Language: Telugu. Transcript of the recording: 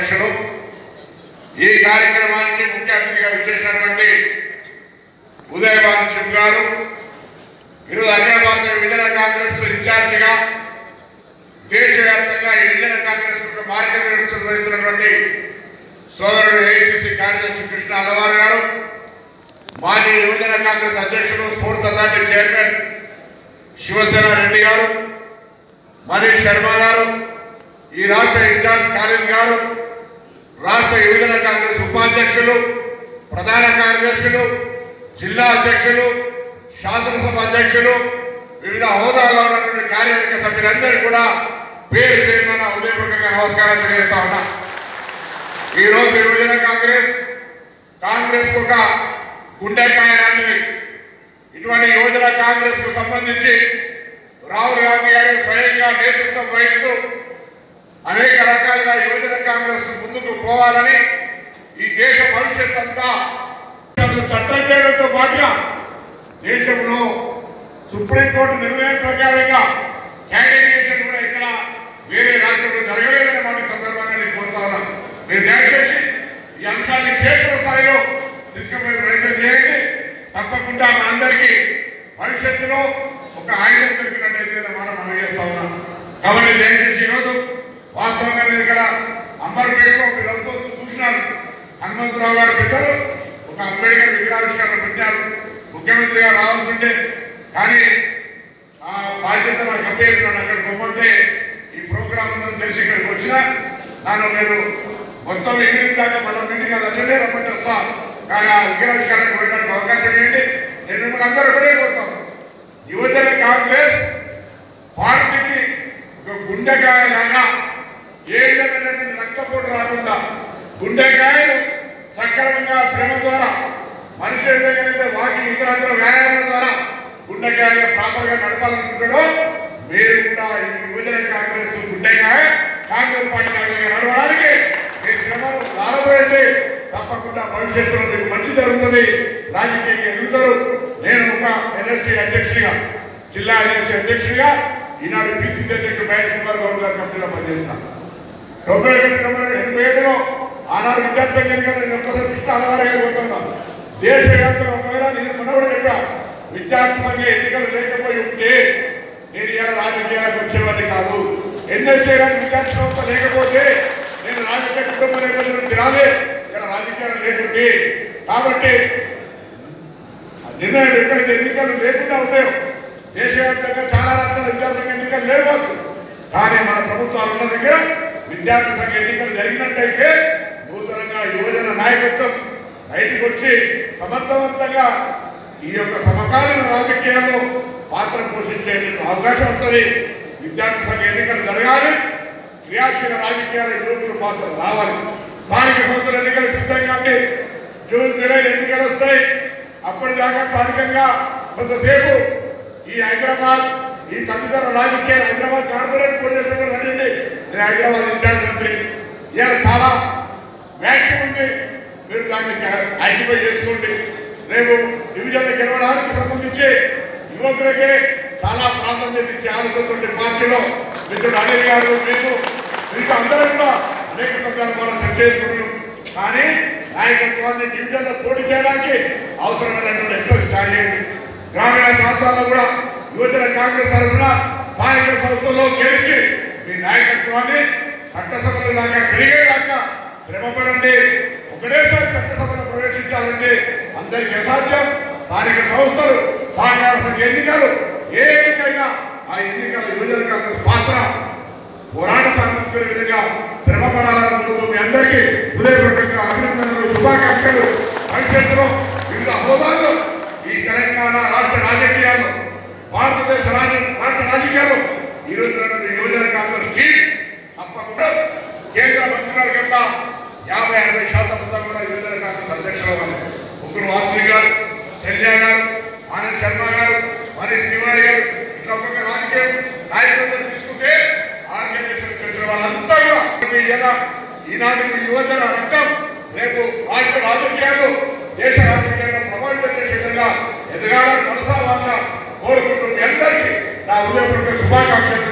అధ్యక్షులు ఈ కార్యక్రమానికి ముఖ్య అతిథిగా విచ్చేసినటువంటి ఉదయభాను శివ్ గారు ఈరోజు అఖిల భారత యువజన కాంగ్రెస్ ఇన్ఛార్జిగా దేశవ్యాప్తంగా ఈ యువజన కాంగ్రెస్ మార్గదర్శకత్వం వహిస్తున్నటువంటి సోదరుడు ఏఐసిసి కార్యదర్శి కృష్ణ అల్లవారు గారు, మాజీ యువజన కాంగ్రెస్ అధ్యక్షుడు sports authority chairman Shivasena Reddy గారు, మనీష్ శర్మ గారు, ఈ రాష్ట్ర ఇన్ఛార్జ్ ఖాళీద్ గారు, రాష్ట్ర యువజన కాంగ్రెస్ ఉపాధ్యక్షులు, ప్రధాన కార్యదర్శులు, జిల్లా అధ్యక్షులు, శాసనసభ అధ్యక్షులు, వివిధ హోదాల్లో ఉన్నటువంటి కార్యవర్గ సభ్యులందరూ కూడా పేరు పేరున ఉదయపూర్వకంగా నమస్కారాలు తెలియజేస్తా ఉన్నా. ఈరోజు యువజన కాంగ్రెస్ ఒక గుండెకాయ లాంటిది. ఇటువంటి యువజన కాంగ్రెస్ కు సంబంధించి రాహుల్ గాంధీ గారు స్వయంగా నేతృత్వం వహిస్తూ అనేక రకాలుగా యువజన కాంగ్రెస్ ముందుకు పోవాలని, ఈ దేశ భవిష్యత్ అంతా చట్టం చేయడంతో పాటుగా దేశంలో సుప్రీంకోర్టు నిర్ణయం ప్రకారంగా కేంద్రీకరించడం కూడా ఇక్కడ వేరే రాష్ట్రంలో జరగలేదని మాట సందర్భంగా నేను కోరుతా ఉన్నాను. మీరు దయచేసి ఈ అంశాన్ని క్షేత్ర స్థాయిలో తీసుకుపోయే ప్రయత్నం చేయండి. తప్పకుండా మనందరికీ భవిష్యత్తులో ఒక ఆయుధం దొరికినట్టయితే మనం చేస్తా ఉన్నాం. కాబట్టి దయచేసి ఈరోజు వాస్తవంగా నేను ఇక్కడ అంబర్పేటలో మీరంతా చూసినారు. హనుమంతరావు గారు పెట్టారు, ఒక అంబేద్కర్ విగ్రహావిష్కరణ పెట్టారు. ముఖ్యమంత్రిగా రావాల్సి ఉంటే కానీ ఆ బాధ్యత నాకు అప్పేపినాను. అక్కడికి పొమ్మంటే ఈ ప్రోగ్రామ్ ఉందని తెలిసి ఇక్కడికి వచ్చినా నన్ను నేను మొత్తం ఈవినింగ్ దాకా మనం మీటింగ్ అది అన్నీ రమ్మంటే వస్తా, కానీ ఆ విగ్రహావిష్కరణకు పోయడానికి అవకాశం ఏంటి? నేను మిమ్మల్ని అందరూ కూడా కోరుతాను. యువజన కాంగ్రెస్ పార్టీకి ఒక గుండెకాయలాగా ఏ విధమైనటువంటి రక్తపోటు రాకుండా గుండెకాయలు సక్రమంగా శ్రమ ద్వారా మనిషి విధంగా వాకింగ్ ఇతర వ్యాయామం ద్వారా గుండెకాయ ప్రాపర్గా నడపాలనుకుంటాడో మీరు కూడా ఈ యువజన కాంగ్రెస్ గుండెకాయ కాంగ్రెస్ పార్టీ నడవడానికి మీ శ్రమను దారబోయండి. తప్పకుండా భవిష్యత్తులో మీకు మంచి జరుగుతుంది, రాజకీయంగా ఎదుగుతారు. నేను ఒక ఎన్ఎస్సీ అధ్యక్షుడిగా, జిల్లా ఎన్ఎస్సీ అధ్యక్షుడిగా, ఈనాడు పిసిసి అధ్యక్షుడు మహేష్ కుమార్ గౌడ్ గారి కమిటీలో పనిచేస్తున్నాను. 1987లో ఆనాడు విద్యార్థి ఎన్నికలు నేను ఒక్కసారి కృష్ణ అలవారు గారు కోరుతున్నాను. దేశవ్యాప్తంగా ఒకవేళ నేను మనవడు చెప్పా, విద్యార్థి సంఘ ఎన్నికలు లేకపోయి ఉంటే నేను ఇలా రాజకీయాలకు వచ్చేవాడిని కాదు. ఎన్ఎస్సీ విద్యార్థి సంస్థ లేకపోతే నేను రాజకీయ కుటుంబ నేపథ్యం తిరాలే, ఇలా రాజకీయాలు లేకుంటే. కాబట్టి నిర్ణయం ఎక్కడైతే ఎన్నికలు లేకుండా ఉన్నాయో, దేశవ్యాప్తంగా చాలా రాష్ట్రాల విద్యార్థి సంఘ ఎన్నికలు లేవు, కానీ మన ప్రభుత్వాలు ఉన్న దగ్గర విద్యార్థి సంఘ ఎన్నికలు జరిగినట్టయితే నూతనంగా యువజన నాయకత్వం బయటకు వచ్చి సమర్థవంతంగా ఈ యొక్క సమకాలీన రాజకీయాల్లో పాత్ర పోషించే అవకాశం వస్తుంది. విద్యార్థి సంఘ ఎన్నికలు జరగాలి, క్రియాశీల రాజకీయాల యువకుల పాత్ర రావాలి. స్థానిక సంస్థల ఎన్నికలు సిద్ధంగా ఉండి జూన్ జూలై ఎన్నికలు వస్తాయి. అప్పటిదాకా స్థానికంగా కొంతసేపు ఈ హైదరాబాద్ ఈ తదితర రాజకీయాలు, హైదరాబాద్ కార్పొరేట్ పోలీసులు రండి. నేను హైదరాబాద్ ఇన్ఛార్జ్ మంత్రి, ఇవాళ చాలా వ్యాఖ్య ఉంది, మీరు దాన్ని ఐక్యపై చేసుకోండి. రేపు డివిజన్లు గెలవడానికి సంబంధించి యువకులకే చాలా ప్రాధాన్యత ఇచ్చే ఆలోచనతో పార్టీలో మిత్రుడు అనిల్ గారు, మీకు అందరూ కూడా అనేక సందర్భాలు చర్చ చేసుకుంటున్నాం. కానీ నాయకత్వాన్ని డివిజన్లో పోటీ చేయడానికి అవసరమైనటువంటి ఎక్సర్సైజ్ స్టార్ట్ చేయండి. గ్రామీణ ప్రాంతాల్లో కూడా యువజన కాంగ్రెస్ తరఫున స్థానిక సంస్థల్లో గెలిచి మీ నాయకత్వాన్ని చట్టసభల దాకా పెరిగేదాకా శ్రమపడండి. ఒకటేసారి చట్టసభలో ప్రవేశించాలంటే అందరికీ అసాధ్యం. స్థానిక సంస్థలు, సహకార సంఘ ఎన్నికలు, ఏ ఎన్నికైనా ఆ ఎన్నికల యువజన కాంగ్రెస్ పాత్ర పోరాట సాధించుకునే విధంగా శ్రమపడాలని మీ అందరికీ హృదయపూర్వక అభినందనలు, శుభాకాంక్షలు. భవిష్యత్తులో వివిధ హోదాల్లో ఈ తెలంగాణ రాష్ట్ర రాజకీయాల్లో, భారతదేశ రాష్ట్ర రాజకీయాల్లో ఈరోజు యువజన కాంగ్రెస్ టీం తప్పకుండా కేంద్ర మంత్రివర్గంలో 50-60% అంతా కూడా యువజన కాంగ్రెస్ అధ్యక్షులు ఉన్నారు. ముగ్గురు వాసవి గారు, శల్య గారు, ఆనంద్ శర్మ గారు, మనీష్ తివారీ గారు, ఇట్లా ఒక్కొక్క రాజకీయ నాయకులందరూ తీసుకుంటే ఆర్గనైజేషన్ చేసిన వాళ్ళంతా కూడా ఈనాటి యువజన రక్తం రేపు రాష్ట్ర రాజకీయాలు, దేశ రాజకీయాల్లో ప్రభావితం చేసే విధంగా ఎదగాలని మనసా వాచ కోరుకుంటూ మీ అందరికీ నా హృదయపూర్వక శుభాకాంక్షలు.